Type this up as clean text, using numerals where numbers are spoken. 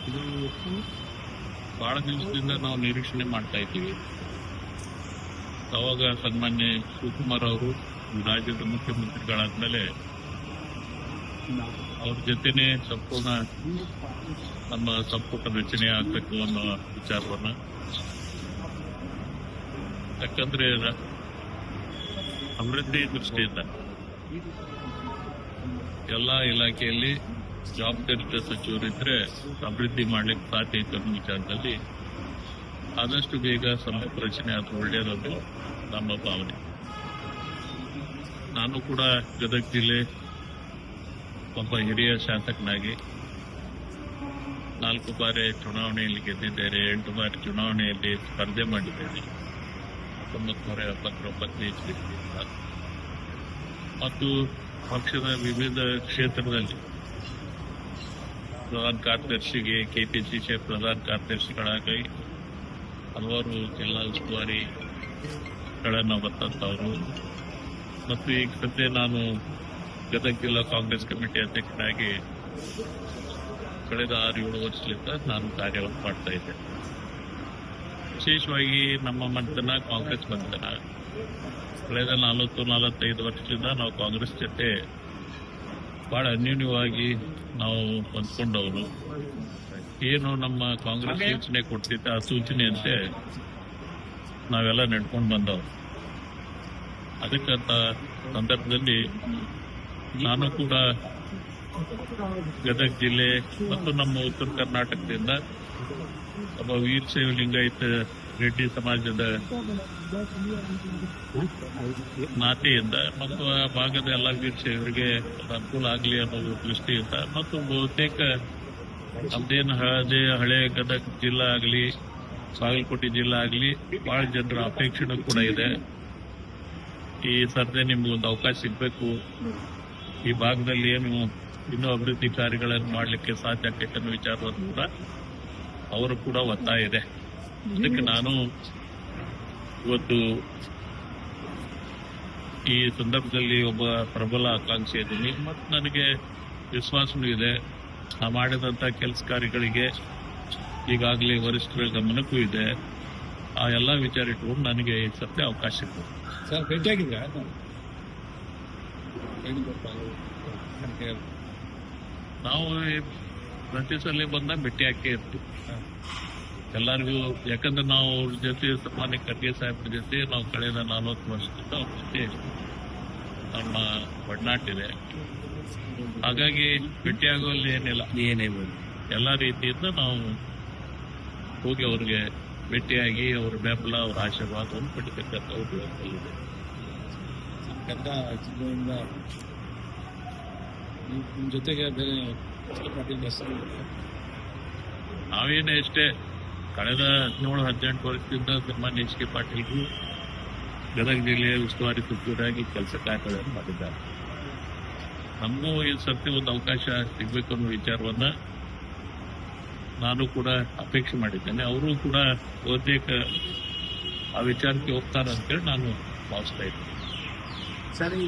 ಇದು ಬಹಳ ದಿವಸದಿಂದ ನಾವು ನಿರೀಕ್ಷಣೆ ಮಾಡ್ತಾ ಇದ್ದೀವಿ. ಅವಾಗ ಸನ್ಮಾನ್ಯ ಶಿವಕುಮಾರ್ ಅವರು ರಾಜ್ಯದ ಮುಖ್ಯಮಂತ್ರಿಗಳಾದ್ಮೇಲೆ ಅವ್ರ ಜೊತೆನೆ ಸಂಪೂರ್ಣ ನಮ್ಮ ಸಂಪುಟ ರಚನೆ ಆಗಬೇಕು ಅನ್ನೋ ವಿಚಾರವನ್ನ, ಯಾಕಂದ್ರೆ ಅಭಿವೃದ್ಧಿ ದೃಷ್ಟಿಯಿಂದ ಎಲ್ಲ ಇಲಾಖೆಯಲ್ಲಿ ಜವಾಬ್ದಾರಿತ ಸಚಿವರಿದ್ರೆ ಅಭಿವೃದ್ಧಿ ಮಾಡ್ಲಿಕ್ಕೆ ಸಾಧ್ಯ ಐತೆ ಅನ್ನೋ ವಿಚಾರದಲ್ಲಿ ಆದಷ್ಟು ಬೇಗ ಸಂಪುಟ ರಚನೆ ಆದ್ರೆ ಒಳ್ಳೆಯದನ್ನು ನಮ್ಮ ಭಾವನೆ. ನಾನು ಕೂಡ ಗದಗ ಜಿಲ್ಲೆ ಒಬ್ಬ ಹಿರಿಯ ಶಾಸಕನಾಗಿ 4 ಬಾರಿ ಚುನಾವಣೆಯಲ್ಲಿ ಗೆದ್ದಿದ್ದೇನೆ, 8 ಬಾರಿ ಚುನಾವಣೆಯಲ್ಲಿ ಸ್ಪರ್ಧೆ ಮಾಡಿದ್ದೇನೆ 1979 ಇಸ್ವಿಯಿಂದ. ಮತ್ತು ಪಕ್ಷದ ವಿವಿಧ ಕ್ಷೇತ್ರದಲ್ಲಿ ಪ್ರಧಾನ ಕಾರ್ಯದರ್ಶಿಗೆ, ಕೆಪಿಸಿಸಿ ಪ್ರಧಾನ ಕಾರ್ಯದರ್ಶಿಗಳಾಗಿ ಹಲವಾರು ಜಿಲ್ಲಾ ಉಸ್ತುವಾರಿಗಳನ್ನು ಹೊತ್ತಂತವರು. ಮತ್ತು ಈಗ ಸದ್ಯ ನಾನು ಗದಗ ಜಿಲ್ಲಾ ಕಾಂಗ್ರೆಸ್ ಕಮಿಟಿ ಅಧ್ಯಕ್ಷನಾಗಿ ಕಳೆದ 6-7 ವರ್ಷದಿಂದ ನಾನು ಕಾರ್ಯವನ್ನು ಮಾಡ್ತಾ ಇದ್ದೆ. ವಿಶೇಷವಾಗಿ ನಮ್ಮ ಮಂತನ ಕಾಂಗ್ರೆಸ್ ಮಂತನ ಕಳೆದ 40-45 ವರ್ಷದಿಂದ ನಾವು ಕಾಂಗ್ರೆಸ್ ಜೊತೆ ಬಹಳ ಅನ್ಯೂನ್ಯವಾಗಿ ನಾವು ಹೊಂದ್ಕೊಂಡವರು. ಏನು ನಮ್ಮ ಕಾಂಗ್ರೆಸ್ ಸೂಚನೆ ಕೊಡ್ತಿದ್ದ ಆ ಸೂಚನೆಯಂತೆ ನಾವೆಲ್ಲ ನಡ್ಕೊಂಡು ಬಂದವರು. ಅದಕ್ಕಂತ ಸಂದರ್ಭದಲ್ಲಿ ನಾನು ಕೂಡ ಗದಗ ಜಿಲ್ಲೆ ಮತ್ತು ನಮ್ಮ ಉತ್ತರ ಕರ್ನಾಟಕದಿಂದ ಒಬ್ಬ ವೀರಶೈವ ಲಿಂಗಾಯತ ರೆಡ್ಡಿ ಸಮಾಜದ ನಾತೆಯಿಂದ ಮತ್ತು ಆ ಭಾಗದ ಎಲ್ಲ ವೀರಶೈವರಿಗೆ ಅನುಕೂಲ ಆಗಲಿ ಅನ್ನೋ ದೃಷ್ಟಿಯಿಂದ ಮತ್ತು ಬಹುತೇಕ ನಮ್ದೇನು ಹಳೆ ಗದಗ ಜಿಲ್ಲಾ ಆಗಲಿ ಬಾಗಲಕೋಟೆ ಜಿಲ್ಲಾ ಆಗಲಿ ಬಹಳ ಜನರ ಅಪೇಕ್ಷಣೆ ಕೂಡ ಇದೆ. ಈ ಸರ್ದೆ ನಿಮ್ಗೊಂದು ಅವಕಾಶ ಸಿಗಬೇಕು, ಈ ಭಾಗದಲ್ಲಿ ಏನು ಇನ್ನೂ ಅಭಿವೃದ್ಧಿ ಕಾರ್ಯಗಳನ್ನು ಮಾಡಲಿಕ್ಕೆ ಸಾಧ್ಯ ಆಗ್ತೈತೆ ಅನ್ನೋ ವಿಚಾರವನ್ನು ಕೂಡ ಅವರು ಕೂಡ ಒತ್ತಾಯ ಇದೆ. ಅದಕ್ಕೆ ನಾನು ಇವತ್ತು ಈ ಸಂದರ್ಭದಲ್ಲಿ ಒಬ್ಬ ಪ್ರಬಲ ಆಕಾಂಕ್ಷಿ ಇದ್ದೀನಿ ಮತ್ತು ನನಗೆ ವಿಶ್ವಾಸನೂ ಇದೆ. ನಾ ಮಾಡಿದಂಥ ಕೆಲಸ ಕಾರ್ಯಗಳಿಗೆ ಈಗಾಗಲೇ ವರಿಷ್ಠರ ಗಮನಕ್ಕೂ ಇದೆ. ಆ ಎಲ್ಲ ವಿಚಾರ ಇಟ್ಕೊಂಡು ನನಗೆ ಈ ಸತ್ಯ ಅವಕಾಶ ಇದೆ. ಸರ್ ಭೇಟಿಯಾಗಿದ್ರೆ ನಾವು ಪ್ರತಿ ಸಲ ಬಂದಾಗ ಭೇಟಿ ಹಾಕೇ ಇರ್ತೀವಿ ಎಲ್ಲರಿಗೂ. ಯಾಕಂದ್ರೆ ನಾವು ಅವ್ರ ಜೊತೆ ಸನ್ಮಾನ್ಯ ಖರ್ಗೆ ಸಾಹೇಬ್ರ ಜೊತೆ ನಾವು ಕಳೆದ 40 ವರ್ಷದಿಂದ ಅವ್ರ ಜೊತೆ ನಮ್ಮ ಒಡನಾಟಿದೆ. ಹಾಗಾಗಿ ಭೇಟಿಯಾಗುವಲ್ಲಿ ಏನಿಲ್ಲ, ಎಲ್ಲ ರೀತಿಯಿಂದ ನಾವು ಹೋಗಿ ಅವ್ರಿಗೆ ಭೇಟಿಯಾಗಿ ಅವ್ರ ಬೆಂಬಲ, ಅವ್ರ ಆಶೀರ್ವಾದವನ್ನು ಪಡಿತಕ್ಕಂಥ ವ್ಯವಸ್ಥೆ ಇದೆ. ಜಿಲ್ಲೆಯಿಂದ ನಿಮ್ಮ ಜೊತೆಗೆ ಬೇರೆ ಪಾಟೀಲ್ ಹೆಸರು ನಾವೇನೇ ಅಷ್ಟೇ ಕಳೆದ 17-18 ವರ್ಷದಿಂದ ಸನ್ಮಾನ್ಯ ಎಚ್ ಕೆ ಪಾಟೀಲ್ರು ಗದಗ ಜಿಲ್ಲೆಯ ಉಸ್ತುವಾರಿ ಸಚಿವರಾಗಿ ಕೆಲಸ ಕಾರ್ಯಗಳನ್ನು ಮಾಡಿದ್ದಾರೆ. ನಮಗೂ ಈ ಸರ್ತಿ ಒಂದು ಅವಕಾಶ ಸಿಗಬೇಕು ಅನ್ನೋ ವಿಚಾರವನ್ನ ನಾನು ಕೂಡ ಅಪೇಕ್ಷೆ ಮಾಡಿದ್ದೇನೆ. ಅವರು ಕೂಡ ಬಹುತೇಕ ಆ ವಿಚಾರಕ್ಕೆ ಹೋಗ್ತಾರೆ ಅಂತೇಳಿ ನಾನು ಭಾವಿಸ್ತಾ ಇದ್ದೇನೆ. ಸರಿ.